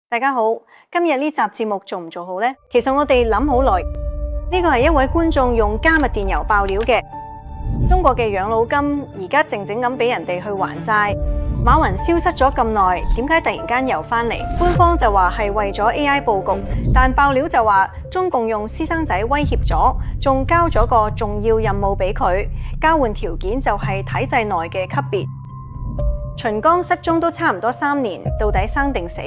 大家好，今日呢集節目做唔做好呢？其實我哋諗好耐，呢個係一位觀眾用加密電郵爆料嘅。中國嘅養老金而家靜靜咁俾人哋去還債，馬雲消失咗咁耐，點解突然間又翻嚟？官方就話係為咗 AI 佈局，但爆料就話中共用私生仔威脅咗，仲交咗個重要任務俾佢，交換條件就係體制內嘅級別。秦剛失蹤都差唔多3年，到底生定死？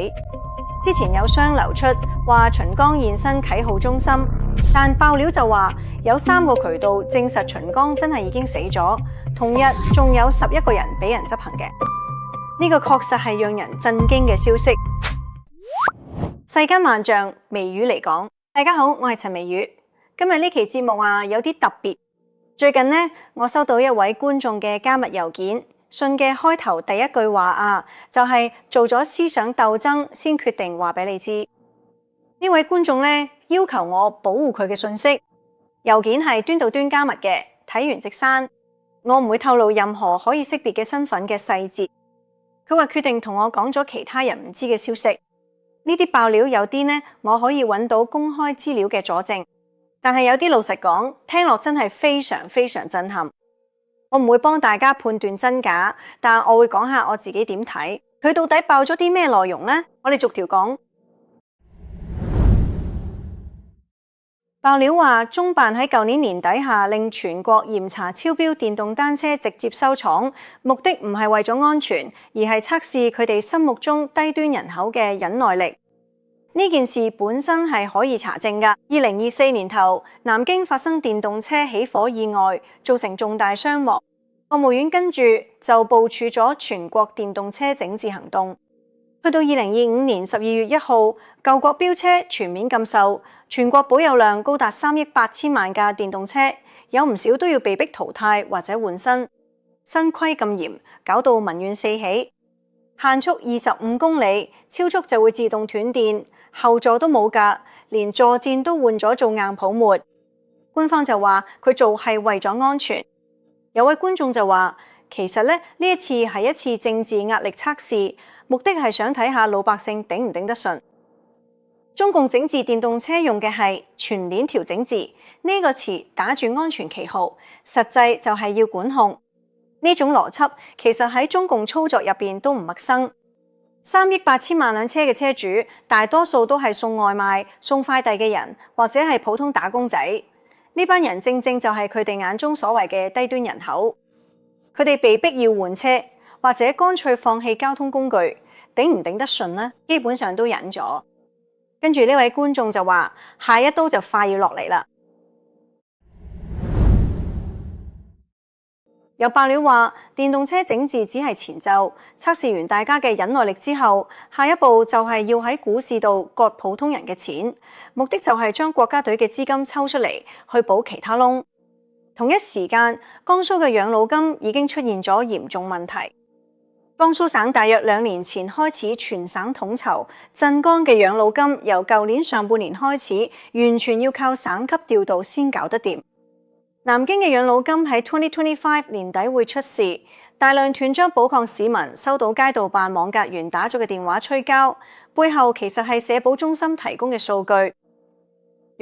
之前有商流出話秦剛現身啟號中心，但爆料就話有3個渠道證實秦剛真係已經死咗，同日仲有11個人俾人執行嘅。呢個確實係讓人震驚嘅消息。世間萬象，微語嚟講。大家好，我係陳微語。今日呢期節目有啲特別。最近呢，我收到一位觀眾嘅加密郵件。信嘅開頭第一句話就係做咗思想鬥爭先決定話俾你知。呢位觀眾呢，要求我保護佢嘅信息，郵件係端到端加密嘅，睇完即刪，我唔會透露任何可以識別嘅身份嘅細節。佢話決定同我講咗其他人唔知嘅消息。呢啲爆料有啲呢，我可以揾到公開資料嘅佐證，但係有啲老實講，聽落真係非常非常震撼。我唔會幫大家判斷真假，但我會講下我自己點睇。佢到底爆咗啲咩內容呢？我哋逐條講。爆料話，中辦喺舊年年底下令全國嚴查超標電動單車直接收廠，目的唔係為咗安全，而係測試佢哋心目中低端人口嘅忍耐力。呢件事本身係可以查證㗎。2024年頭，南京發生電動車起火意外，造成重大傷亡。國務院跟住就部署咗全國電動車整治行動。去到2025年12月1號，舊國標車全面禁售，全國保有量高達3億8千萬架電動車，有唔少都要被逼淘汰或者換新。新規咁嚴，搞到民怨四起。限速25公里，超速就會自動斷電。後座都冇㗎，連坐墊都換咗做硬泡沫。官方就話佢做係為咗安全。有位觀眾就話，其實呢一次係一次政治壓力測試，目的係想睇下老百姓頂唔頂得順。中共整治電動車用嘅係全鏈條整治，呢個詞打住安全旗號，實際就係要管控。呢種邏輯其實喺中共操作入邊都唔陌生。3億8千萬輛車嘅車主，大多數都係送外賣、送快遞嘅人，或者係普通打工仔。呢班人正正就係佢哋眼中所謂嘅低端人口。佢哋被逼要換車，或者乾脆放棄交通工具，頂唔頂得順呢？基本上都忍咗。跟住呢位觀眾就話，下一刀就快要落嚟啦。有爆料話，電動車整治只係前奏，測試完大家嘅忍耐力之後，下一步就係要喺股市度割普通人嘅錢，目的就係將國家隊嘅資金抽出嚟去補其他窿。同一時間，江蘇嘅養老金已經出現咗嚴重問題。江蘇省大約2年前開始全省統籌，鎮江嘅養老金由舊年上半年開始，完全要靠省級調度先搞得掂。南京嘅養老金喺2025年底會出事，大量斷章補礦市民收到街道辦網格員打咗嘅電話催交，背後其實係社保中心提供嘅數據。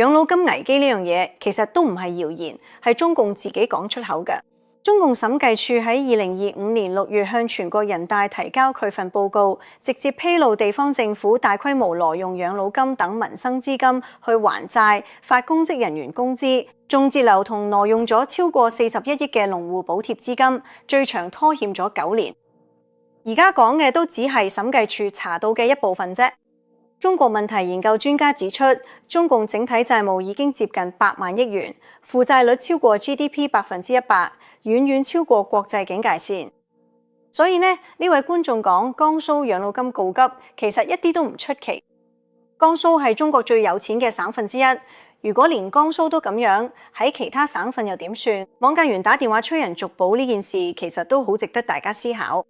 養老金危機呢樣嘢其實都唔係謠言，係中共自己講出口嘅。中共審計處喺2025年6月向全國人大提交佢份報告，直接披露地方政府大規模挪用養老金等民生資金去還債、發公職人員工資，仲截留同挪用咗超過41億嘅農戶補貼資金，最長拖欠咗9年。而家講嘅都只係審計處查到嘅一部分啫。中國問題研究專家指出，中共整體債務已經接近8萬億元，負債率超過 GDP 100%，遠遠超過國際警戒線。所以呢位觀眾講江蘇養老金告急，其實一啲都唔出奇。江蘇係中國最有錢嘅省份之一，如果連江蘇都咁樣，喺其他省份又點算？網格員打電話催人續保呢件事，其實都好值得大家思考。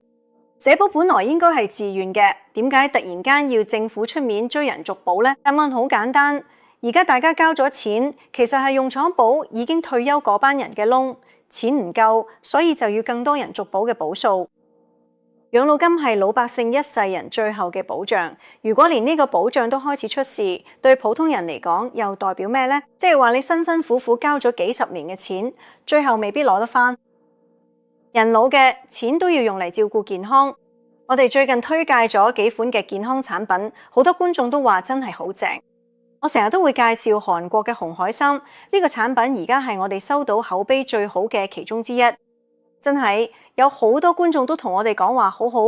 社保本來應該係自願嘅，點解突然間要政府出面追人續保呢？答案好簡單，而家大家交咗錢，其實係用廠補已經退休嗰班人嘅窿，錢唔夠，所以就要更多人續保嘅補數。養老金係老百姓一世人最後嘅保障，如果連呢個保障都開始出事，對普通人嚟講又代表咩呢？即係話你辛辛苦苦交咗幾十年嘅錢，最後未必攞得返。人老嘅錢都要用嚟照顧健康。我哋最近推介咗幾款嘅健康產品，好多觀眾都話真係好正。我成日都會介紹韓國嘅紅海參，呢個產品而家係我哋收到口碑最好嘅其中之一。真係有好多觀眾都同我哋講話好好，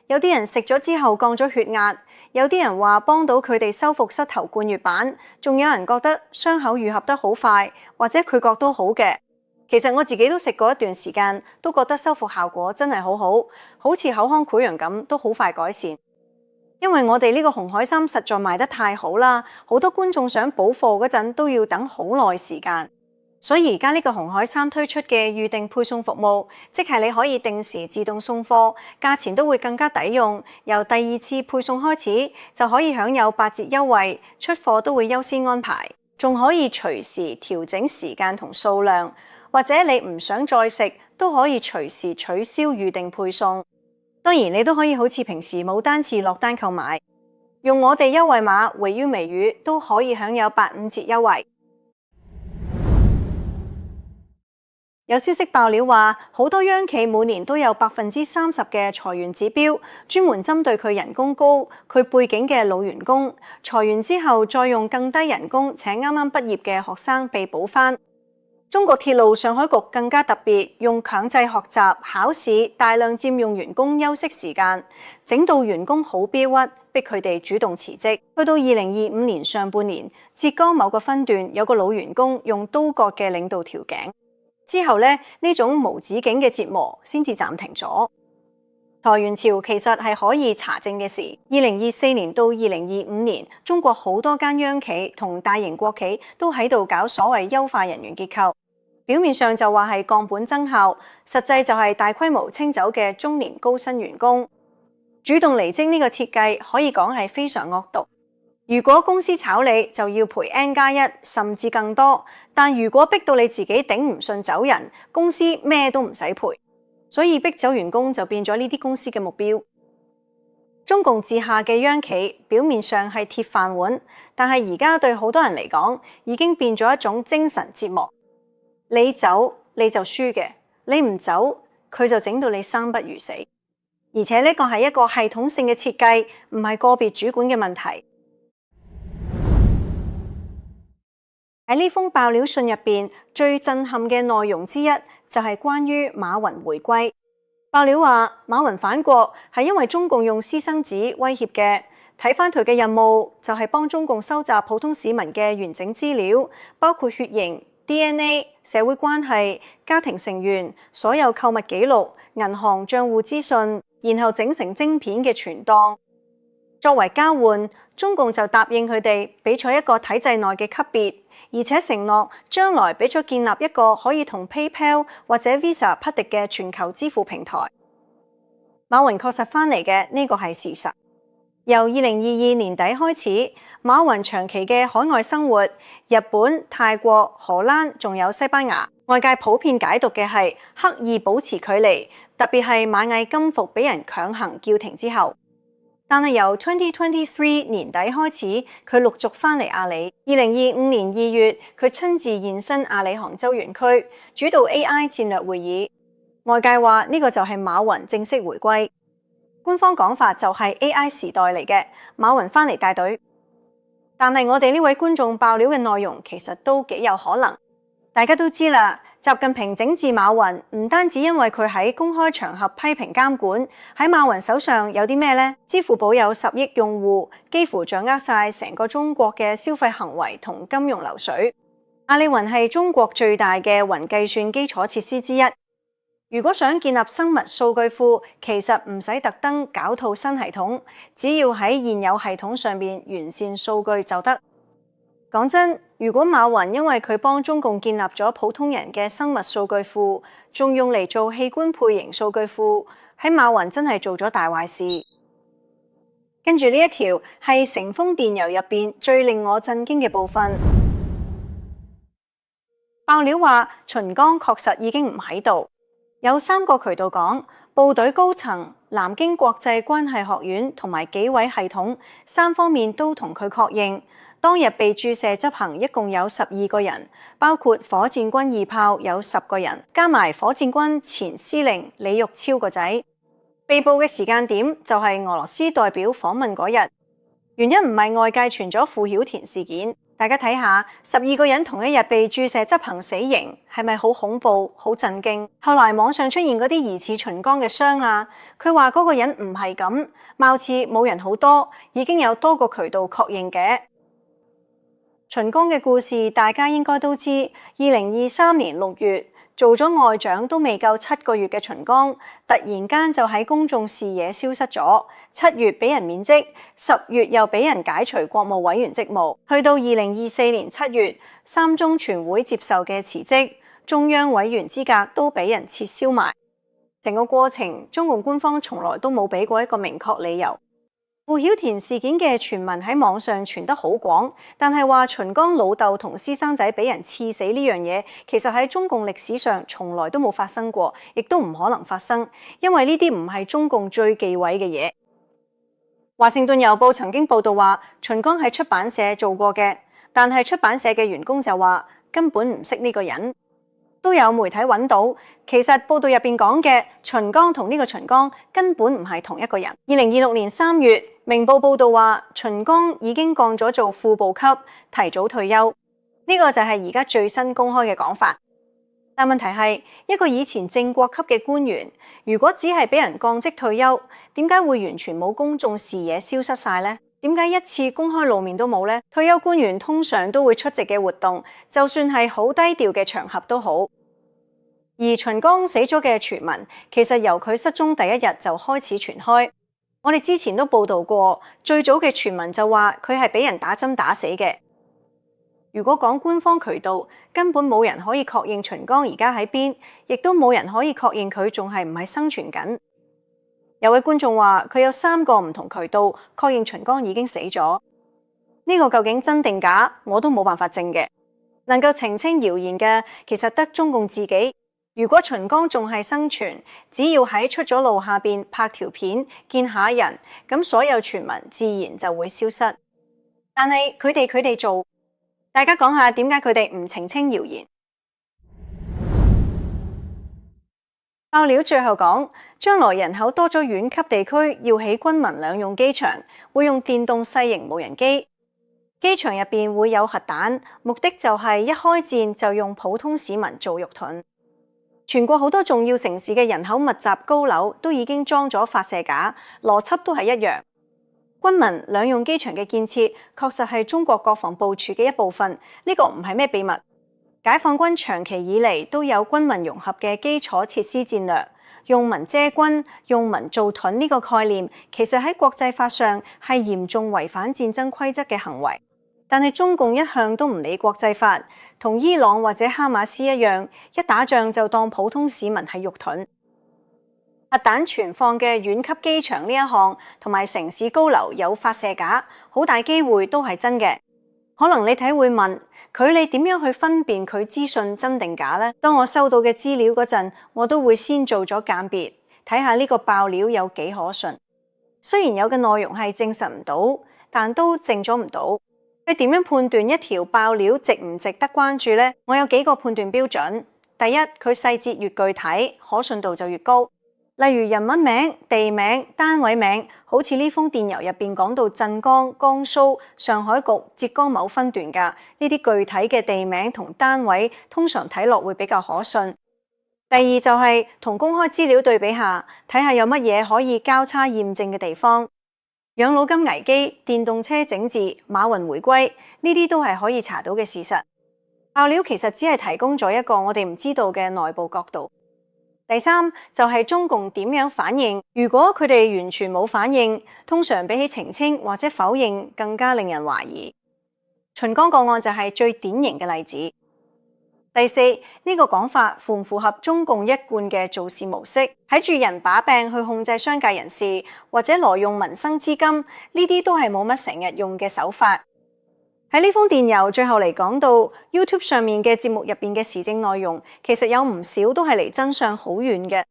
有啲人食咗之後降咗血壓，有啲人話幫到佢哋修復膝頭冠月板，仲有人覺得傷口愈合得好快，或者佢覺都好嘅。其實我自己都食過一段時間，都覺得修復效果真係好好，好似口腔潰瘍咁都好快改善。因為我哋呢個紅海參實在賣得太好啦，好多觀眾想補貨嗰陣都要等好耐時間。所以而家呢個紅海參推出嘅預定配送服務，即係你可以定時自動送貨，價錢都會更加抵用。由第2次配送開始就可以享有8折優惠，出貨都會優先安排，仲可以隨時調整時間同數量，或者你唔想再食都可以隨時取消預定配送。當然你都可以好似平時冇單次落單購買，用我哋優惠碼微於微語都可以享有85折優惠。有消息爆料話，好多央企每年都有30%嘅裁員指標，專門針對佢人工高、佢背景嘅老員工。裁員之後再用更低人工請啱啱畢業嘅學生被補返。中國鐵路上海局更加特別，用強制學習、考試大量佔用員工休息時間，整到員工好標鬱，逼佢哋主動辭職。去到2025年上半年，浙江某個分段有個老員工用刀割嘅領導條頸。之後呢種無止境嘅折磨先至暫停咗。裁員潮其實係可以查證嘅事。2024年到2025年，中國好多間央企同大型國企都喺度搞所謂優化人員結構，表面上就話係降本增效，實際就係大規模清走嘅中年高薪員工。主動離職呢個設計可以講係非常惡毒。如果公司炒你，就要賠 N+1 甚至更多，但如果逼到你自己頂唔順走人，公司咩都唔使賠，所以逼走員工就變咗呢啲公司嘅目標。中共治下嘅央企表面上係鐵飯碗，但係而家對好多人嚟講已經變咗一種精神折磨。你走你就輸嘅，你唔走佢就整到你生不如死。而且呢個係一個系統性嘅設計，唔係個別主管嘅問題。喺呢封爆料信入邊，最震撼嘅內容之一就係關於馬雲回歸。爆料話馬雲返國係因為中共用私生子威脅嘅。睇返佢嘅任務就係幫中共收集普通市民嘅完整資料，包括血型、DNA、社會關係、家庭成員、所有購物記錄、銀行賬戶資訊，然後整成晶片嘅存檔。作為交換，中共就答應佢哋俾咗一個體制內嘅級別，而且承諾將來俾咗建立一個可以同 PayPal 或者 Visa 匹敵嘅全球支付平台。馬雲確實返嚟嘅呢個係事實。由2022年底開始，馬雲長期嘅海外生活，日本、泰國、荷蘭仲有西班牙，外界普遍解讀嘅係刻意保持距離，特別係螞蟻金服俾人強行叫停之後。但係由2023年底開始，佢陸續返嚟阿里。2025年2月，佢親自現身阿里杭州園區，主導 AI 戰略會議。外界話呢個就係馬雲正式回歸，官方講法就係 AI 時代嚟嘅，馬雲返嚟帶隊。但係我哋呢位觀眾爆料嘅內容其實都幾有可能。大家都知啦，習近平整治馬雲唔單止因為佢喺公開場合批評監管，喺馬雲手上有啲咩呢？支付寶有10億用戶，幾乎掌握晒成個中國嘅消費行為同金融流水。阿里雲係中國最大嘅雲計算基礎設施之一。如果想建立生物數據庫，其實唔使特登搞套新系統，只要喺現有系統上面完善數據就得。講真，如果馬雲因為佢幫中共建立咗普通人嘅生物數據庫，仲用嚟做器官配型數據庫，喺馬雲真係做咗大壞事。跟住呢一條係成封電郵入邊最令我震驚嘅部分。爆料話秦剛確實已經唔喺度。有3個渠道講，部隊高層、南京國際關係學院同埋紀委系統三方面都同佢確認，當日被注射執行一共有12個人，包括火箭軍二炮有10個人，加埋火箭軍前司令李玉超個仔。被捕嘅時間點就係俄羅斯代表訪問嗰日，原因唔係外界傳咗傅曉田事件。大家睇下，12個人同一日被注射執行死刑，係咪好恐怖、好震驚？後來網上出現嗰啲疑似秦剛嘅傷啊，佢話嗰個人唔係咁，貌似冇人好多，已經有多個渠道確認嘅。秦剛嘅故事大家應該都知，2023年6月做咗外長都未夠7個月嘅秦剛，突然間就喺公眾視野消失咗。7月俾人免職，10月又俾人解除國務委員職務，去到2024年7月，3中全會接受嘅辭職，中央委員資格都俾人撤銷埋。整個過程，中共官方從來都冇俾過一個明確理由。傅曉田事件嘅傳聞喺網上傳得好廣，但係話秦剛老豆同私生仔俾人刺死呢樣嘢，其實喺中共歷史上從來都冇發生過，亦都唔可能發生，因為呢啲唔係中共最忌諱嘅嘢。華盛頓郵報曾經報道話，秦剛喺出版社做過嘅，但係出版社嘅員工就話根本唔識呢個人。都有媒體揾到，其實報道入邊講嘅秦剛同呢個秦剛根本唔係同一個人。2026年3月，明報報道話秦剛已經降咗做副部級，提早退休。呢個就係而家最新公開嘅講法。但問題係，一個以前正國級嘅官員，如果只係俾人降職退休，點解會完全冇公眾視野消失晒呢？點解一次公開露面都冇呢？退休官員通常都會出席嘅活動，就算係好低調嘅場合都好。而秦剛死咗嘅傳聞，其實由佢失蹤第一日就開始傳開。我哋之前都報道過，最早嘅傳聞就話佢係俾人打針打死嘅。如果講官方渠道，根本冇人可以確認秦剛而家喺邊，亦都冇人可以確認佢仲係唔係生存緊。有位觀眾話佢有3個唔同渠道確認秦剛已經死咗，呢個究竟真定假，我都冇辦法證嘅。能夠澄清謠言嘅，其實得中共自己。如果秦剛仲係生存，只要喺出咗路下邊拍條片見下人，咁所有傳聞自然就會消失。但係佢哋做。大家講下點解佢哋唔澄清謠言？爆料最後講，將來人口多咗縣級地區要起軍民兩用機場，會用電動細型無人機，機場入邊會有核彈，目的就係一開戰就用普通市民做肉盾。全國好多重要城市嘅人口密集高樓都已經裝咗發射架，邏輯都係一樣。軍民兩用機場嘅建設確實係中國國防部署嘅一部分，呢個唔係咩秘密。解放軍長期以嚟都有軍民融合嘅基礎設施戰略，用民遮軍、用民做盾呢個概念，其實喺國際法上係嚴重違反戰爭規則嘅行為。但係中共一向都唔理國際法，同伊朗或者哈馬斯一樣，一打仗就當普通市民係肉盾。核彈存放嘅縣級機場呢一項，同埋城市高樓有發射架，好大機會都係真嘅。可能你睇會問佢，你點樣去分辨佢資訊真定假呢？當我收到嘅資料嗰陣，我都會先做咗鑑別，睇下呢個爆料有幾可信。雖然有嘅內容係證實唔到，但都證咗唔到。佢點樣判斷一條爆料值唔值得關注呢？我有幾個判斷標準。第一，佢細節越具體，可信度就越高。例如人物名、地名、單位名，好似呢封電郵入邊講到鎮江、江蘇、上海局、浙江某分段㗎，呢啲具體嘅地名同單位，通常睇落會比較可信。第二就係同公開資料對比下，睇下有乜嘢可以交叉驗證嘅地方。養老金危機、電動車整治、馬雲回歸，呢啲都係可以查到嘅事實。爆料其實只係提供咗一個我哋唔知道嘅內部角度。第三就係中共點樣反應，如果佢哋完全冇反應，通常比起澄清或者否認更加令人懷疑。秦剛個案就係最典型嘅例子。第四，呢個講法符唔符合中共一貫嘅做事模式？睇住人把柄去控制商界人士，或者挪用民生資金，呢啲都係冇乜成日用嘅手法。喺呢封電郵最後嚟講到 YouTube 上面嘅節目入邊嘅時政內容，其實有唔少都係離真相好遠嘅。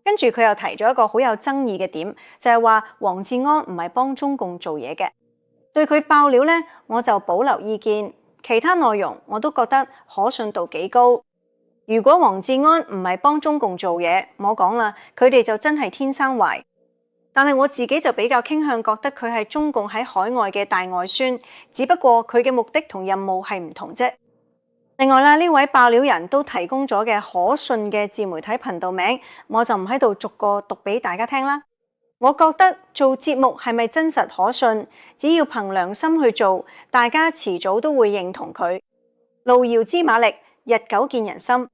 跟住佢又提咗一個好有爭議嘅點，就係話黃志安唔係幫中共做嘢嘅。對佢爆料呢，我就保留意見，其他內容我都覺得可信度幾高。如果黃志安唔係幫中共做嘢，我講啦，佢哋就真係天生壞。但係我自己就比較傾向覺得佢係中共喺海外嘅大外宣，只不過佢嘅目的同任務係唔同啫。另外啦，呢位爆料人都提供咗嘅可信嘅自媒體頻道名，我就唔喺度逐個讀俾大家聽啦。我覺得做節目係咪真實可信，只要憑良心去做，大家遲早都會認同佢。路遙知馬力，日久見人心。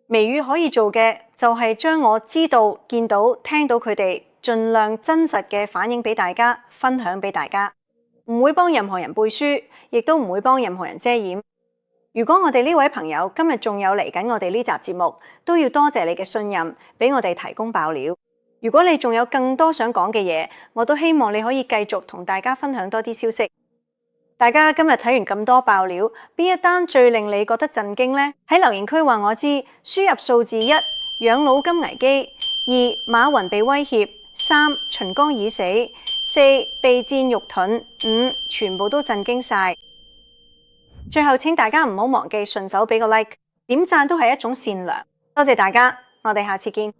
微語可以做嘅就係將我知道、見到、聽到佢哋盡量真實嘅反映俾大家，分享俾大家，唔會幫任何人背書，亦都唔會幫任何人遮掩。如果我哋呢位朋友今日仲有嚟緊我哋呢集節目，都要多謝你嘅信任，俾我哋提供爆料。如果你仲有更多想講嘅嘢，我都希望你可以繼續同大家分享多啲消息。大家今日睇完咁多爆料，邊一單最令你覺得震驚呢？喺留言區話我知。輸入數字1，養老金危機；2，馬雲被威脅；3，秦剛已死；4，備戰肉盾；5，全部都震驚晒。最後請大家唔好忘記順手俾個 like，點讚都係一種善良。多謝大家，我哋下次見。